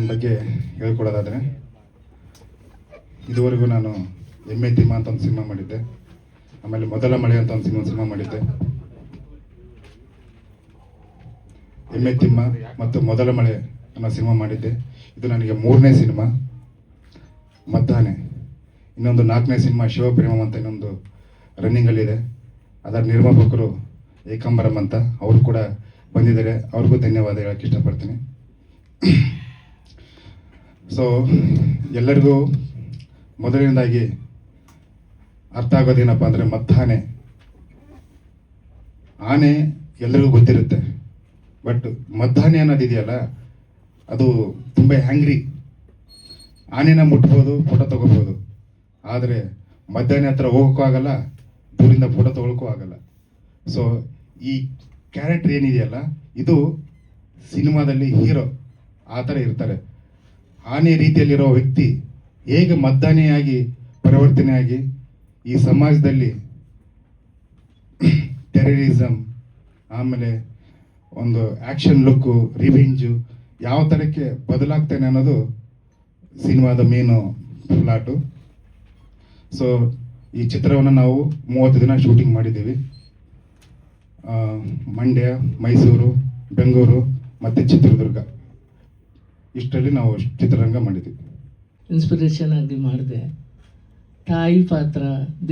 ನನ್ನ ಬಗ್ಗೆ ಹೇಳ್ಕೊಡೋದಾದರೆ, ಇದುವರೆಗೂ ನಾನು ಎಮ್ಮೆ ತಿಮ್ಮ ಅಂತ ಒಂದು ಸಿನಿಮಾ ಮಾಡಿದ್ದೆ, ಆಮೇಲೆ ಮೊದಲ ಮಳೆ ಅಂತ ಒಂದು ಸಿನಿಮಾ ಮಾಡಿದ್ದೆ. ಎಮ್ಮೆ ತಿಮ್ಮ ಮತ್ತು ಮೊದಲ ಮಳೆ ಅನ್ನೋ ಸಿನಿಮಾ ಮಾಡಿದ್ದೆ. ಇದು ನನಗೆ 3ನೇ ಸಿನಿಮಾ. ಮದ್ದಾನೆ ಇನ್ನೊಂದು 4ನೇ ಸಿನಿಮಾ ಶಿವಪ್ರೇಮಂ ಅಂತ ಇನ್ನೊಂದು ರನ್ನಿಂಗಲ್ಲಿದೆ. ಅದರ ನಿರ್ಮಾಪಕರು ಏಕಾಂಬರಂ ಅಂತ, ಅವರು ಕೂಡ ಬಂದಿದ್ದಾರೆ. ಅವ್ರಿಗೂ ಧನ್ಯವಾದ ಹೇಳಕ್ಕೆ ಇಷ್ಟಪಡ್ತೀನಿ. ಸೊ ಎಲ್ಲರಿಗೂ ಮೊದಲನೇದಾಗಿ ಅರ್ಥ ಆಗೋದೇನಪ್ಪ ಅಂದರೆ, ಮದ್ದಾನೆ ಆನೆ ಎಲ್ಲರಿಗೂ ಗೊತ್ತಿರುತ್ತೆ, ಬಟ್ ಮದ್ದಾನೆ ಅನ್ನೋದಿದೆಯಲ್ಲ, ಅದು ತುಂಬ ಹ್ಯಾಂಗ್ರಿ. ಆನೆನ ಮುಟ್ಬೋದು, ಫೋಟೋ ತಗೋಬೋದು, ಆದರೆ ಮದ್ದಾನೆ ಹತ್ರ ಹೋಗೋಕ್ಕೂ ಆಗಲ್ಲ, ದೂರಿಂದ ಫೋಟೋ ತಗೊಳಕ್ಕೂ ಆಗಲ್ಲ. ಸೊ ಈ ಕ್ಯಾರೆಕ್ಟರ್ ಏನಿದೆಯಲ್ಲ, ಇದು ಸಿನಿಮಾದಲ್ಲಿ ಹೀರೋ ಆ ಥರ ಇರ್ತಾರೆ. ಆನೆ ರೀತಿಯಲ್ಲಿರೋ ವ್ಯಕ್ತಿ ಹೇಗೆ ಮದ್ದಾನೆಯಾಗಿ ಪರಿವರ್ತನೆಯಾಗಿ ಈ ಸಮಾಜದಲ್ಲಿ ಟೆರರಿಸಮ್, ಆಮೇಲೆ ಒಂದು ಆ್ಯಕ್ಷನ್ ಲುಕ್ಕು, ರಿವೆಂಜು ಯಾವ ಥರಕ್ಕೆ ಬದಲಾಗ್ತಾನೆ ಅನ್ನೋದು ಸಿನಿಮಾದ ಮೇನು ಪ್ಲಾಟು. ಸೊ ಈ ಚಿತ್ರವನ್ನು ನಾವು 30 ದಿನ ಶೂಟಿಂಗ್ ಮಾಡಿದ್ದೀವಿ. ಮಂಡ್ಯ, ಮೈಸೂರು, ಬೆಂಗಳೂರು ಮತ್ತು ಚಿತ್ರದುರ್ಗ, ಇಷ್ಟರಲ್ಲಿ ನಾವು ಚಿತ್ರರಂಗ ಮಾಡಿದ್ದೀವಿ. ಇನ್ಸ್ಪಿರೇಷನ್ ಆಗಿ ಮಾಡಿದೆ. ತಾಯಿ ಪಾತ್ರ,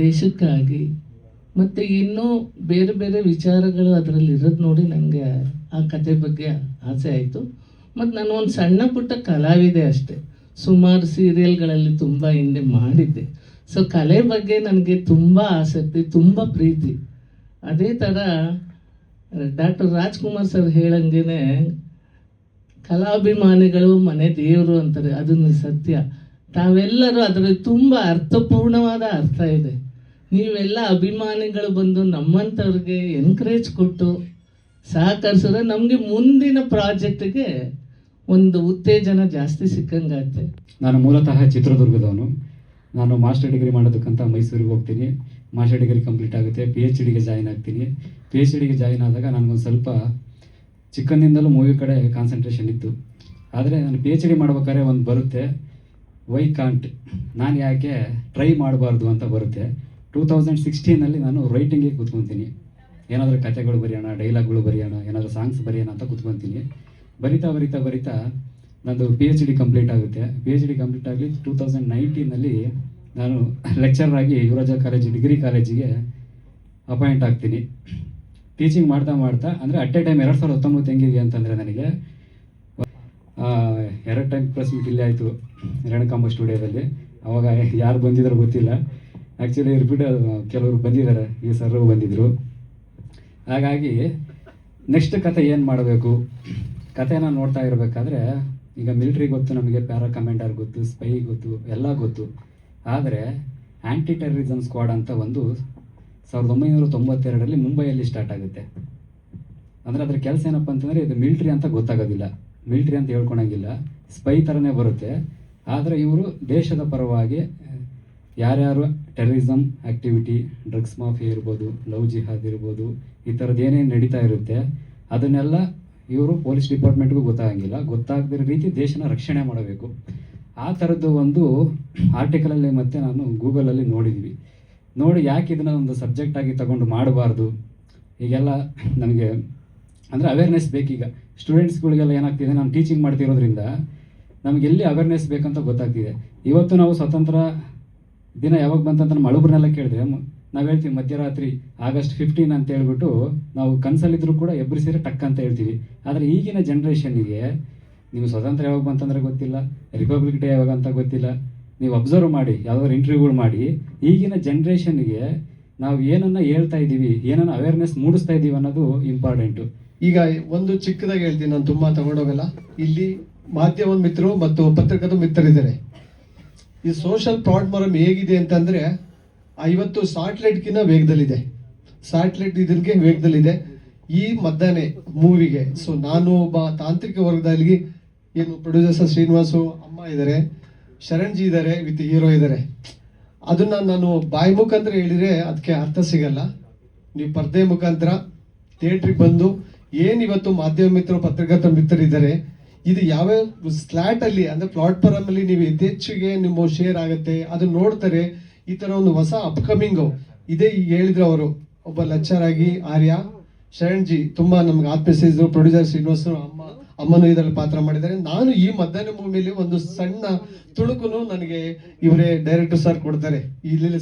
ದೇಶಕ್ಕಾಗಿ, ಮತ್ತು ಇನ್ನೂ ಬೇರೆ ಬೇರೆ ವಿಚಾರಗಳು ಅದರಲ್ಲಿ ಇರೋದು ನೋಡಿ ನನಗೆ ಆ ಕತೆ ಬಗ್ಗೆ ಆಸೆ ಆಯಿತು. ಮತ್ತು ನಾನು ಒಂದು ಸಣ್ಣ ಪುಟ್ಟ ಕಲಾವಿದೆ ಅಷ್ಟೆ. ಸುಮಾರು ಸೀರಿಯಲ್ಗಳಲ್ಲಿ ತುಂಬ ಹಿಂದೆ ಮಾಡಿದ್ದೆ. ಸೊ ಕಲೆ ಬಗ್ಗೆ ನನಗೆ ತುಂಬ ಆಸಕ್ತಿ, ತುಂಬ ಪ್ರೀತಿ. ಅದೇ ಥರ ಡಾಕ್ಟರ್ ರಾಜ್ಕುಮಾರ್ ಸರ್ ಹೇಳಂಗೆ ಕಲಾಭಿಮಾನಿಗಳು ಮನೆ ದೇವರು ಅಂತಾರೆ, ಅದನ್ನು ಸತ್ಯ. ತಾವೆಲ್ಲರೂ ಅದರಲ್ಲಿ ತುಂಬ ಅರ್ಥಪೂರ್ಣವಾದ ಅರ್ಥ ಇದೆ. ನೀವೆಲ್ಲ ಅಭಿಮಾನಿಗಳು ಬಂದು ನಮ್ಮಂಥವ್ರಿಗೆ ಎನ್ಕರೇಜ್ ಕೊಟ್ಟು ಸಹಕರಿಸಿದ್ರೆ ನಮಗೆ ಮುಂದಿನ ಪ್ರಾಜೆಕ್ಟ್ಗೆ ಒಂದು ಉತ್ತೇಜನ ಜಾಸ್ತಿ ಸಿಕ್ಕಂಗಾಗುತ್ತೆ. ನಾನು ಮೂಲತಃ ಚಿತ್ರದುರ್ಗದವನು. ನಾನು ಮಾಸ್ಟರ್ ಡಿಗ್ರಿ ಮಾಡೋದಕ್ಕಂತ ಮೈಸೂರಿಗೆ ಹೋಗ್ತೀನಿ. ಮಾಸ್ಟರ್ ಡಿಗ್ರಿ ಕಂಪ್ಲೀಟ್ ಆಗುತ್ತೆ, PhDಗೆ ಜಾಯಿನ್ ಆಗ್ತೀನಿ. PhDಗೆ ಜಾಯಿನ್ ಆದಾಗ ನನಗೊಂದು ಸ್ವಲ್ಪ ಚಿಕ್ಕಂದಿಂದಲೂ ಮೂವಿ ಕಡೆ ಕಾನ್ಸಂಟ್ರೇಷನ್ ಇತ್ತು. ಆದರೆ ನಾನು PhD ಮಾಡ್ಬೇಕಾದ್ರೆ ಒಂದು ಬರುತ್ತೆ, ವೈ ಕಾಂಟ್, ನಾನು ಯಾಕೆ ಟ್ರೈ ಮಾಡಬಾರ್ದು ಅಂತ ಬರುತ್ತೆ. 2016ನಲ್ಲಿ ನಾನು ರೈಟಿಂಗಿಗೆ ಕೂತ್ಕೊತೀನಿ. ಏನಾದರೂ ಕಥೆಗಳು ಬರೆಯೋಣ, ಡೈಲಾಗ್ಗಳು ಬರೆಯೋಣ, ಏನಾದರೂ ಸಾಂಗ್ಸ್ ಬರೆಯೋಣ ಅಂತ ಕೂತ್ಕೊತೀನಿ. ಬರಿತಾ ಬರಿತಾ ಬರಿತಾ ನಂದು PhD ಕಂಪ್ಲೀಟ್ ಆಗುತ್ತೆ. PhD ಕಂಪ್ಲೀಟ್ ಆಗಲಿ 2019ನಲ್ಲಿ ನಾನು ಲೆಕ್ಚರರ್ ಆಗಿ ಯುವರಾಜ ಕಾಲೇಜ್ ಡಿಗ್ರಿ ಕಾಲೇಜಿಗೆ ಅಪಾಯಿಂಟ್ ಆಗ್ತೀನಿ. ಟೀಚಿಂಗ್ ಮಾಡ್ತಾ ಮಾಡ್ತಾ ಅಂದರೆ ಅಟ್ ಎ ಟೈಮ್ 2019 ಹೆಂಗಿದೆ ಅಂತಂದರೆ, ನನಗೆ 2 ಟೈಮ್ ಪ್ರೆಸ್ ಮೀಟ್ ಇಲ್ಲೇ ಆಯಿತು ರೇಣುಕಾಂಬ ಸ್ಟುಡಿಯೋದಲ್ಲಿ. ಅವಾಗ ಯಾರು ಬಂದಿದ್ರು ಗೊತ್ತಿಲ್ಲ. ಆ್ಯಕ್ಚುಲಿ ರಿಪೀಟ್ ಕೆಲವರು ಬಂದಿದ್ದಾರೆ, ಈ ಸರ್ರು ಬಂದಿದ್ದರು. ಹಾಗಾಗಿ ನೆಕ್ಸ್ಟ್ ಕತೆ ಏನು ಮಾಡಬೇಕು, ಕತೆನ ನೋಡ್ತಾ ಇರಬೇಕಾದ್ರೆ, ಈಗ ಮಿಲಿಟ್ರಿ ಗೊತ್ತು ನಮಗೆ, ಪ್ಯಾರಾ ಕಮಾಂಡರ್ ಗೊತ್ತು, ಸ್ಪೈ ಗೊತ್ತು, ಎಲ್ಲ ಗೊತ್ತು. ಆದರೆ ಆ್ಯಂಟಿ ಟೆರರಿಸಮ್ ಸ್ಕ್ವಾಡ್ ಅಂತ ಒಂದು 1992ರಲ್ಲಿ ಮುಂಬೈಯಲ್ಲಿ ಸ್ಟಾರ್ಟ್ ಆಗುತ್ತೆ. ಅಂದರೆ ಅದ್ರ ಕೆಲಸ ಏನಪ್ಪ ಅಂತಂದರೆ, ಇದು ಮಿಲಿಟ್ರಿ ಅಂತ ಗೊತ್ತಾಗೋದಿಲ್ಲ, ಮಿಲಿಟ್ರಿ ಅಂತ ಹೇಳ್ಕೊಳಂಗಿಲ್ಲ, ಸ್ಪೈ ಥರನೇ ಬರುತ್ತೆ. ಆದರೆ ಇವರು ದೇಶದ ಪರವಾಗಿ ಯಾರ್ಯಾರು ಟೆರರಿಸಮ್ ಆ್ಯಕ್ಟಿವಿಟಿ, ಡ್ರಗ್ಸ್ ಮಾಫಿಯಾ ಇರ್ಬೋದು, ಲವ್ ಜಿಹಾದ್ ಇರ್ಬೋದು, ಈ ಥರದ್ದು ಏನೇನು ನಡೀತಾ ಇರುತ್ತೆ ಅದನ್ನೆಲ್ಲ ಇವರು ಪೊಲೀಸ್ ಡಿಪಾರ್ಟ್ಮೆಂಟ್ಗೂ ಗೊತ್ತಾಗಂಗಿಲ್ಲ, ಗೊತ್ತಾಗದಿರೋ ರೀತಿ ದೇಶನ ರಕ್ಷಣೆ ಮಾಡಬೇಕು. ಆ ಥರದ್ದು ಒಂದು ಆರ್ಟಿಕಲಲ್ಲಿ ಮತ್ತು ನಾನು ಗೂಗಲಲ್ಲಿ ನೋಡಿದ್ವಿ. ನೋಡಿ ಯಾಕೆ ಇದನ್ನು ಒಂದು ಸಬ್ಜೆಕ್ಟಾಗಿ ತಗೊಂಡು ಮಾಡಬಾರ್ದು, ಈಗೆಲ್ಲ ನನಗೆ ಅಂದರೆ ಅವೇರ್ನೆಸ್ ಬೇಕೀಗ. ಸ್ಟೂಡೆಂಟ್ಸ್ಗಳಿಗೆಲ್ಲ ಏನಾಗ್ತಿದೆ, ನಾನು ಟೀಚಿಂಗ್ ಮಾಡ್ತಿರೋದ್ರಿಂದ ನಮಗೆ ಎಲ್ಲಿ ಅವೇರ್ನೆಸ್ ಬೇಕಂತ ಗೊತ್ತಾಗ್ತಿದೆ. ಇವತ್ತು ನಾವು ಸ್ವತಂತ್ರ ದಿನ ಯಾವಾಗ ಬಂತಂತ ನಮ್ಮ ಅಳುಬ್ರನ್ನೆಲ್ಲ ಕೇಳಿದ್ರೆ ನಾವು ಹೇಳ್ತೀವಿ ಮಧ್ಯರಾತ್ರಿ August 15 ಅಂತ ಹೇಳ್ಬಿಟ್ಟು ನಾವು ಕನಸಲ್ಲಿದ್ದರೂ ಕೂಡ ಎಬ್ಬರಿಸಿದ್ರೆ ಟಕ್ ಅಂತ ಹೇಳ್ತೀವಿ. ಆದರೆ ಈಗಿನ ಜನ್ರೇಷನ್ನಿಗೆ ನೀವು ಸ್ವತಂತ್ರ ಯಾವಾಗ ಬಂತಂದರೆ ಗೊತ್ತಿಲ್ಲ, ರಿಪಬ್ಲಿಕ್ ಡೇ ಯಾವಾಗ ಅಂತ ಗೊತ್ತಿಲ್ಲ. ನೀವು ಅಬ್ಸರ್ವ್ ಮಾಡಿ, ಯಾವುದಾದ್ರು ಇಂಟರ್ವ್ಯೂಗಳು ಮಾಡಿ, ಈಗಿನ ಜನ್ರೇಷನ್ಗೆ ನಾವು ಏನನ್ನು ಹೇಳ್ತಾ ಇದ್ದೀವಿ, ಏನನ್ನು ಅವೇರ್ನೆಸ್ ಮೂಡಿಸ್ತಾ ಇದ್ದೀವಿ ಅನ್ನೋದು ಇಂಪಾರ್ಟೆಂಟು. ಈಗ ಒಂದು ಚಿಕ್ಕದಾಗಿ ಹೇಳ್ತೀನಿ, ನಾನು ತುಂಬ ತಗೊಂಡೋಗಲ್ಲ. ಇಲ್ಲಿ ಮಾಧ್ಯಮ ಮಿತ್ರರು ಮತ್ತು ಪತ್ರಕರ್ತ ಮಿತ್ರರಿದ್ದಾರೆ. ಈ ಸೋಷಲ್ ಪ್ಲಾಟ್ಫಾರ್ಮ್ ಹೇಗಿದೆ ಅಂತಂದರೆ, ಇವತ್ತು ಸ್ಯಾಟಲೈಟ್ಗಿನ್ನ ವೇಗದಲ್ಲಿದೆ, ಸ್ಯಾಟಲೈಟ್ ಇದಕ್ಕೆ ವೇಗದಲ್ಲಿದೆ ಈ ಮದ್ದಾನೆ ಮೂವಿಗೆ. ಸೊ ನಾನು ಒಬ್ಬ ತಾಂತ್ರಿಕ ವರ್ಗದಲ್ಲಿ, ಏನು ಪ್ರೊಡ್ಯೂಸರ್ ಶ್ರೀನಿವಾಸು ಅಮ್ಮ ಇದ್ದಾರೆ, ಶರಣ್ ಜಿ ಇದ್ದಾರೆ, ವಿತ್ ಹೀರೋ ಇದ್ದಾರೆ. ಅದನ್ನು ನಾನು ಬಾಯಿ ಮುಖಾಂತರ ಹೇಳಿದರೆ ಅದಕ್ಕೆ ಅರ್ಥ ಸಿಗಲ್ಲ. ನೀವು ಪರ್ದೆ ಮುಖಾಂತರ ಥಿಯೇಟ್ರಿಗೆ ಬಂದು ಏನಿವತ್ತು ಮಾಧ್ಯಮ ಮಿತ್ರರು, ಪತ್ರಕರ್ತ ಮಿತ್ರರಿದ್ದಾರೆ, ಇದು ಯಾವ ಸ್ಲಾಟ್ ಅಲ್ಲಿ ಅಂದ್ರೆ ಪ್ಲಾಟ್ಫಾರ್ಮ್ ಅಲ್ಲಿ ನೀವು ಯಥೇಚ್ಛಿಗೆ ನಿಮ್ಮ ಶೇರ್ ಆಗುತ್ತೆ ಅದನ್ನ ನೋಡ್ತಾರೆ. ಈ ತರ ಒಂದು ಹೊಸ ಅಪ್ಕಮಿಂಗ್ ಇದೇ ಈಗ ಹೇಳಿದ್ರು ಅವರು ಒಬ್ಬ ಲೆಕ್ಚರ್ ಆಗಿ ಆರ್ಯ ಶರಣ್ ಜಿ ತುಂಬಾ ನಮ್ಗೆ ಆತ್ಮೀಯಿಸಿದ್ರು. ಪ್ರೊಡ್ಯೂಸರ್ ಶ್ರೀನಿವಾಸ್ ಅಮ್ಮನು ಇದರಲ್ಲಿ ಪಾತ್ರ ಮಾಡಿದ್ದಾರೆ. ನಾನು ಈ ಮಧ್ಯಾಹ್ನ ಭೂಮಿಯಲ್ಲಿ ಒಂದು ಸಣ್ಣ ತುಣುಕುನು ನನಗೆ ಇವರೇ ಡೈರೆಕ್ಟರ್ ಸರ್ ಕೊಡ್ತಾರೆ ಇಲ್ಲಿ